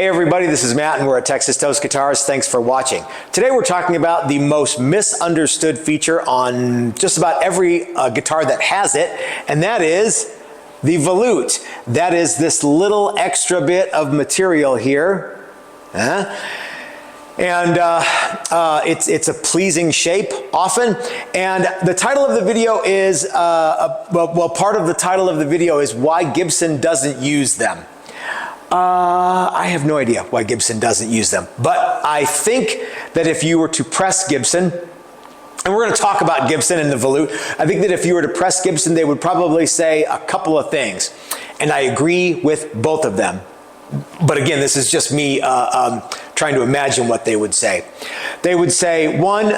Hey everybody, this is Matt and we're at Texas Toast Guitars. Thanks for watching. Today we're talking about the most misunderstood feature on just about every guitar that has it, and that is the volute. That is this little extra bit of material here. And it's a pleasing shape often, and the title of the video is, part of the title of the video is why Gibson doesn't use them. I have no idea why Gibson doesn't use them, but I think that if you were to press Gibson, and we're going to talk about Gibson and the volute, I think that if you were to press Gibson, they would probably say a couple of things, and I agree with both of them. But again, this is just me trying to imagine what they would say. They would say, one,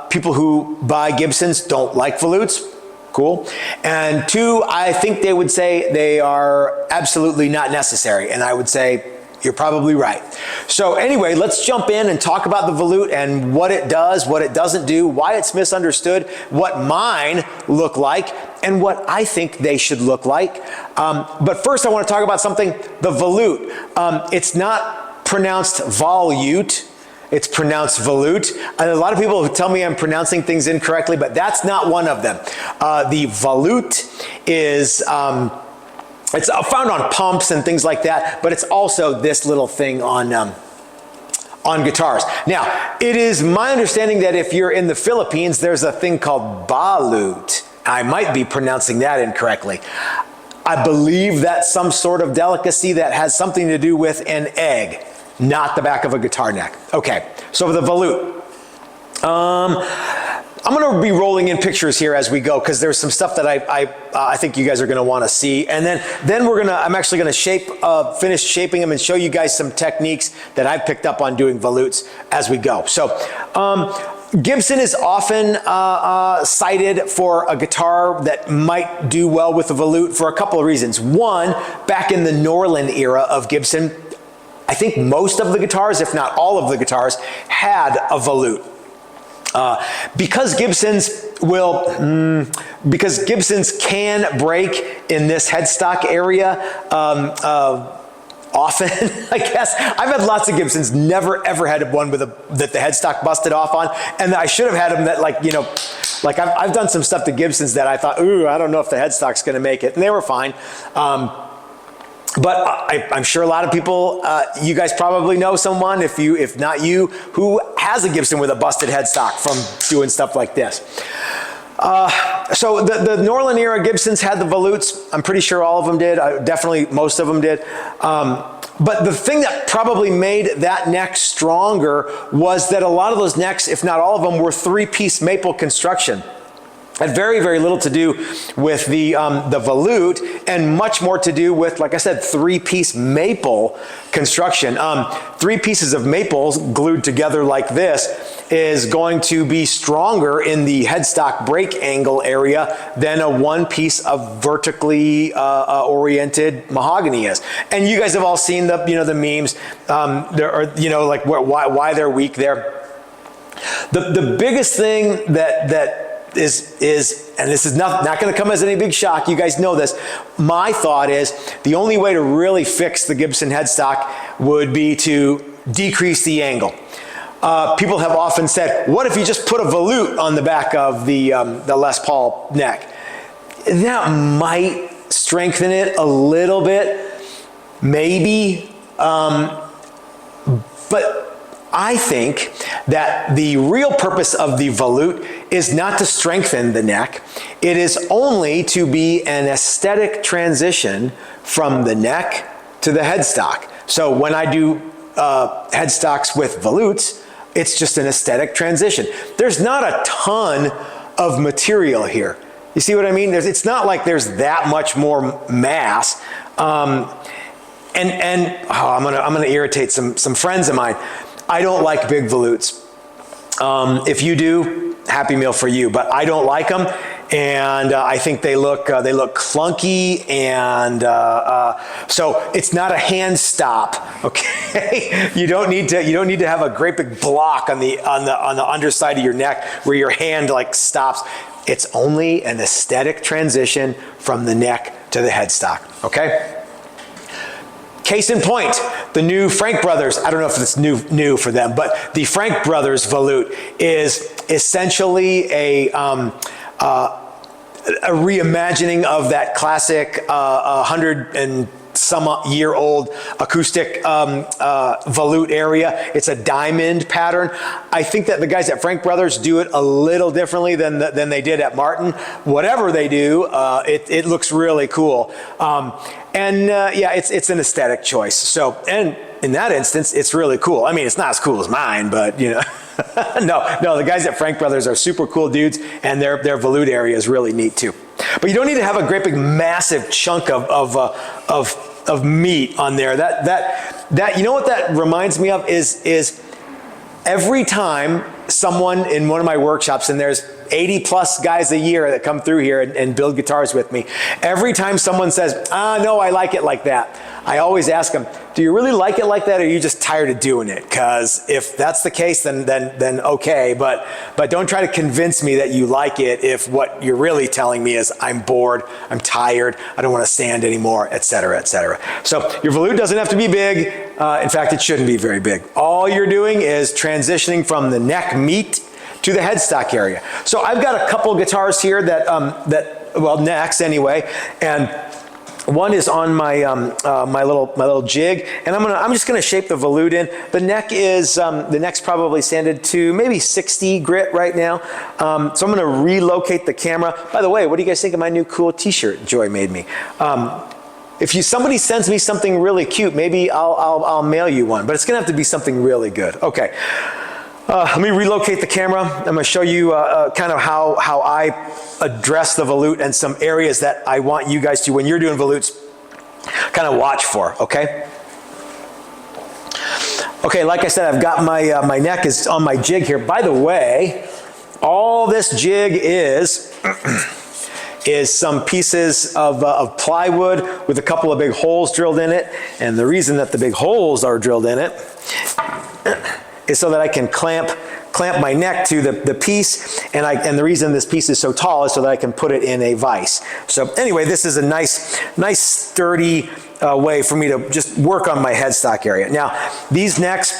people who buy Gibsons don't like volutes. Cool. And two, I think they would say they are absolutely not necessary. And I would say, you're probably right. So anyway, let's jump in and talk about the volute and what it does, what it doesn't do, why it's misunderstood, what mine look like, and what I think they should look like. But first I want to talk about something, the volute. It's not pronounced volute. It's pronounced volute. And a lot of people who tell me I'm pronouncing things incorrectly, but that's not one of them. The volute is, it's found on pumps and things like that, but it's also this little thing on guitars. Now, it is my understanding that if you're in the Philippines, there's a thing called balut. I might be pronouncing that incorrectly. I believe that's some sort of delicacy that has something to do with an egg, not the back of a guitar neck. Okay, so the volute. I'm going to be rolling in pictures here as we go because there's some stuff that I think you guys are going to want to see, and then I'm actually going to finish shaping them and show you guys some techniques that I've picked up on doing volutes as we go. So Gibson is often cited for a guitar that might do well with a volute for a couple of reasons. One, back in the Norland era of Gibson, I think most of the guitars, if not all of the guitars, had a volute. Because Gibsons can break in this headstock area often, I guess. I've had lots of Gibsons, never ever had one with that the headstock busted off on, and I should have had them that, like, you know, like I've done some stuff to Gibsons that I thought, ooh, I don't know if the headstock's going to make it, and they were fine. But I'm sure a lot of people, you guys probably know someone, if not you, who has a Gibson with a busted headstock from doing stuff like this. So the Norland era Gibsons had the volutes. I'm pretty sure all of them did. Definitely most of them did. But the thing that probably made that neck stronger was that a lot of those necks, if not all of them, were three-piece maple construction. Had very, very little to do with the volute, and much more to do with, like I said, three-piece maple construction. Three pieces of maples glued together like this is going to be stronger in the headstock break angle area than a one piece of vertically oriented mahogany is. And you guys have all seen the memes. There are, like why they're weak there. The biggest thing that is, and this is not going to come as any big shock, you guys know this, my thought is the only way to really fix the Gibson headstock would be to decrease the angle. People have often said, what if you just put a volute on the back of the Les Paul neck? That might strengthen it a little bit, maybe, but I think that the real purpose of the volute is not to strengthen the neck. It is only to be an aesthetic transition from the neck to the headstock. So when I do headstocks with volutes, it's just an aesthetic transition. There's not a ton of material here. You see what I mean? It's not like there's that much more mass. I'm gonna irritate some friends of mine. I don't like big volutes. If you do, happy meal for you, but I don't like them, and I think they look clunky, and so it's not a hand stop. Okay, you don't need to have a great big block on the underside of your neck where your hand like stops. It's only an aesthetic transition from the neck to the headstock. Okay. Case in point, the new Frank Brothers, I don't know if it's new for them, but the Frank Brothers volute is essentially a reimagining of that classic 100 and some year old acoustic volute area. It's a diamond pattern. I think that the guys at Frank Brothers do it a little differently than they did at Martin. Whatever they do, it looks really cool. Yeah, it's an aesthetic choice. So, and in that instance, it's really cool. I mean, it's not as cool as mine, but you know, no, the guys at Frank Brothers are super cool dudes, and their volute area is really neat too. But you don't need to have a great big massive chunk of meat on there. That you know what that reminds me of is every time someone in one of my workshops, and there's 80 plus guys a year that come through here and build guitars with me. Every time someone says, no, I like it like that, I always ask them, do you really like it like that, or are you just tired of doing it? Because if that's the case, then okay, but don't try to convince me that you like it if what you're really telling me is I'm bored, I'm tired, I don't want to sand anymore, etc., etc. So your volute doesn't have to be big. In fact, it shouldn't be very big. All you're doing is transitioning from the neck meat to the headstock area. So I've got a couple guitars here well, necks anyway, and one is on my my little jig, and I'm just gonna shape the volute in. The neck's probably sanded to maybe 60 grit right now. So I'm gonna relocate the camera. By the way, what do you guys think of my new cool T-shirt Joy made me? If somebody sends me something really cute, maybe I'll mail you one, but it's gonna have to be something really good. Okay. Let me relocate the camera. I'm going to show you kind of how I address the volute and some areas that I want you guys to, when you're doing volutes, kind of watch for, okay? Okay, like I said, I've got my neck is on my jig here. By the way, all this jig is some pieces of plywood with a couple of big holes drilled in it. And the reason that the big holes are drilled in it is so that I can clamp my neck to the piece, and the reason this piece is so tall is so that I can put it in a vise. So anyway, this is a nice sturdy way for me to just work on my headstock area. Now, these necks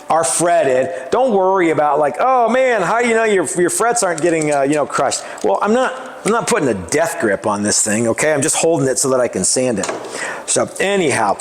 are fretted. Don't worry about like, oh man, how do you know your frets aren't getting crushed? Well, I'm not putting a death grip on this thing, okay? I'm just holding it so that I can sand it. So anyhow,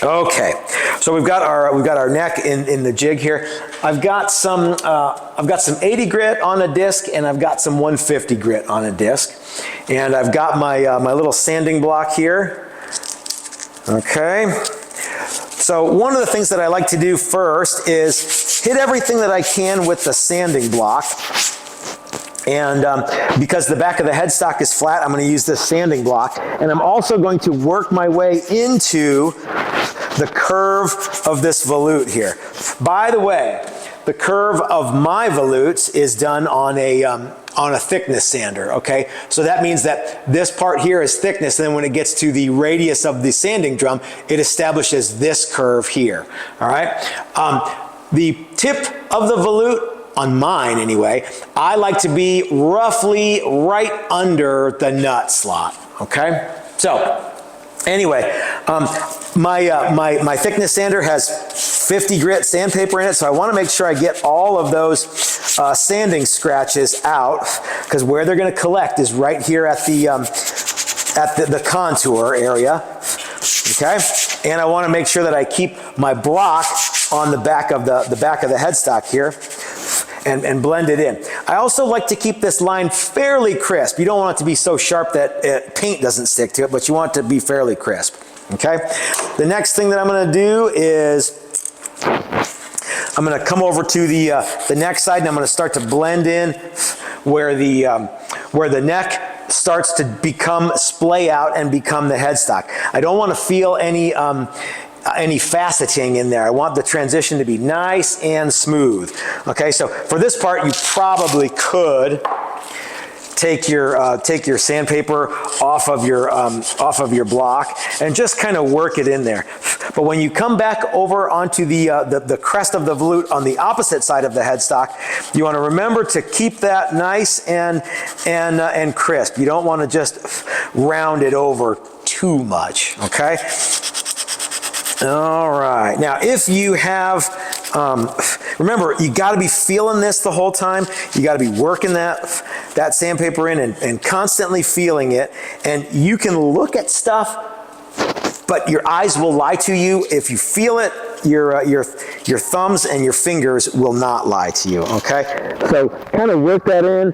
okay, so we've got our neck in the jig here. I've got some 80 grit on a disc, and I've got some 150 grit on a disc, and I've got my little sanding block here. Okay, so one of the things that I like to do first is hit everything that I can with the sanding block. And because the back of the headstock is flat, I'm going to use this sanding block, and I'm also going to work my way into the curve of this volute here. By the way, the curve of my volutes is done on a thickness sander, okay? So that means that this part here is thickness, and then when it gets to the radius of the sanding drum, it establishes this curve here, all right? The tip of the volute, on mine anyway, I like to be roughly right under the nut slot, okay? So anyway, my thickness sander has 50 grit sandpaper in it, so I want to make sure I get all of those sanding scratches out, because where they're going to collect is right here at the contour area, okay? And I want to make sure that I keep my block on the back of the headstock here, and blend it in. I also like to keep this line fairly crisp. You don't want it to be so sharp that paint doesn't stick to it, but you want it to be fairly crisp, okay? The next thing that I'm gonna do is I'm gonna come over to the neck side, and I'm gonna start to blend in where the neck starts to splay out and become the headstock. I don't want to feel any faceting in there. I want the transition to be nice and smooth. Okay, so for this part, you probably could take your sandpaper off of your block and just kind of work it in there. But when you come back over onto the crest of the volute on the opposite side of the headstock, you want to remember to keep that nice and crisp. You don't want to just round it over too much. Okay. All right, now if you have, remember, you gotta be feeling this the whole time. You gotta be working that sandpaper in and constantly feeling it. And you can look at stuff, but your eyes will lie to you. If you feel it, your thumbs and your fingers will not lie to you, okay? So kind of work that in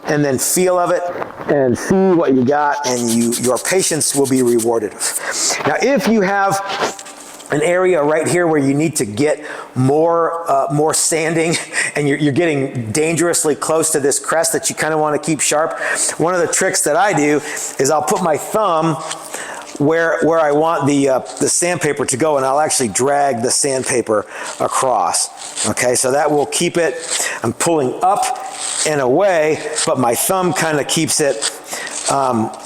and then feel of it and see what you got, and your patience will be rewarded. Now, if you have an area right here where you need to get more sanding and you're getting dangerously close to this crest that you kind of want to keep sharp, one of the tricks that I do is I'll put my thumb where I want the sandpaper to go, and I'll actually drag the sandpaper across. Okay, so that will keep it, I'm pulling up and away, but my thumb kind of keeps it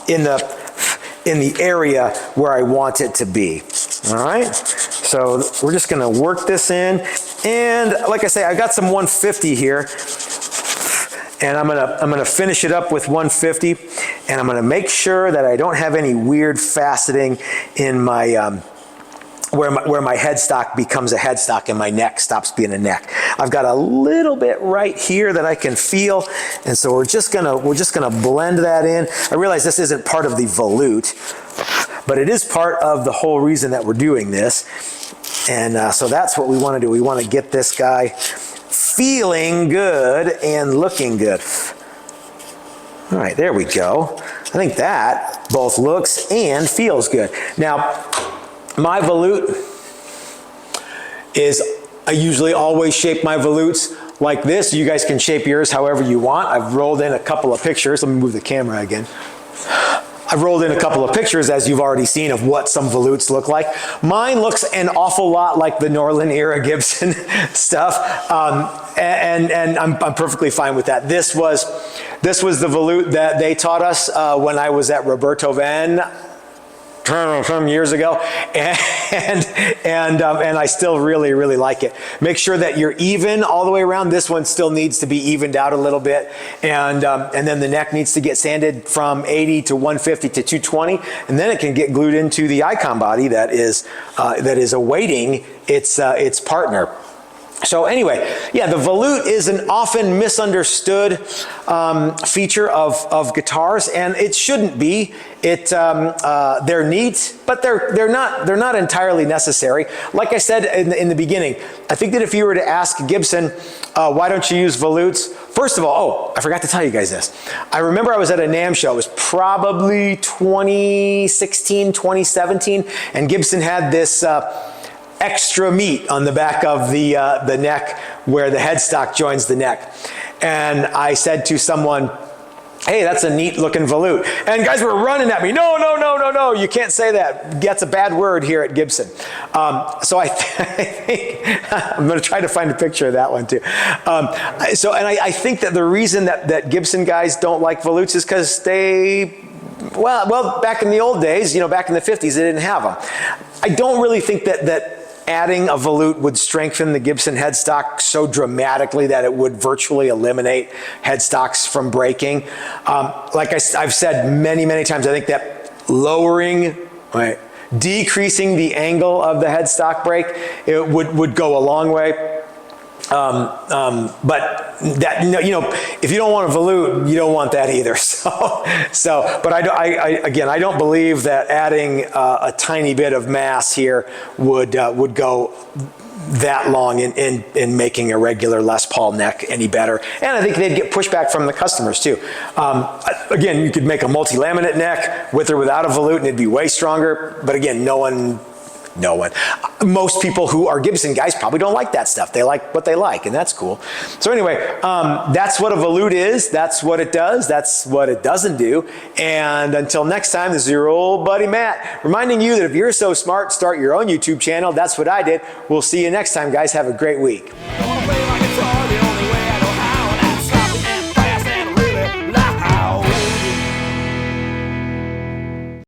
in the area where I want it to be. All right, so we're just gonna work this in, and like I say, I got some 150 here, and I'm gonna finish it up with 150, and I'm gonna make sure that I don't have any weird faceting in my where my headstock becomes a headstock and my neck stops being a neck. I've got a little bit right here that I can feel, and so we're just gonna blend that in. I realize this isn't part of the volute, but it is part of the whole reason that we're doing this, and so that's what we want to do. We want to get this guy feeling good and looking good. All right, there we go. I think that both looks and feels good. Now, my volute is, I usually always shape my volutes like this. You guys can shape yours however you want. I've rolled in a couple of pictures. Let me move the camera again. I've rolled in a couple of pictures, as you've already seen, of what some volutes look like. Mine looks an awful lot like the Norland era Gibson stuff, and I'm perfectly fine with that. This was the volute that they taught us when I was at Roberto Van some years ago, and I still really like it. Make sure that you're even all the way around. This one still needs to be evened out a little bit, and then the neck needs to get sanded from 80 to 150 to 220, and then it can get glued into the icon body that is awaiting its partner. So anyway, yeah, the volute is an often misunderstood feature of guitars, and it shouldn't be. They're neat, but they're not entirely necessary. Like I said in the beginning, I think that if you were to ask Gibson, why don't you use volutes? First of all, I forgot to tell you guys this. I remember I was at a NAMM show. It was probably 2016, 2017, and Gibson had this extra meat on the back of the neck where the headstock joins the neck. And I said to someone, hey, that's a neat looking volute. And guys were running at me, no, you can't say that. That's a bad word here at Gibson. So I think, I'm gonna try to find a picture of that one too. I think that the reason that Gibson guys don't like volutes is because well, back in the old days, back in the 50s, they didn't have them. I don't really think that adding a volute would strengthen the Gibson headstock so dramatically that it would virtually eliminate headstocks from breaking. Like I've said many times, I think that decreasing the angle of the headstock break, it would go a long way. But that, if you don't want a volute, you don't want that either. But I don't believe that adding a tiny bit of mass here would go that long in making a regular Les Paul neck any better. And I think they'd get pushback from the customers too. Again, you could make a multi-laminate neck with or without a volute and it'd be way stronger. But again, no one. Most people who are Gibson guys probably don't like that stuff. They like what they like, and that's cool. So anyway, that's what a volute is. That's what it does. That's what it doesn't do. And until next time, this is your old buddy Matt, reminding you that if you're so smart, start your own YouTube channel. That's what I did. We'll see you next time, guys. Have a great week.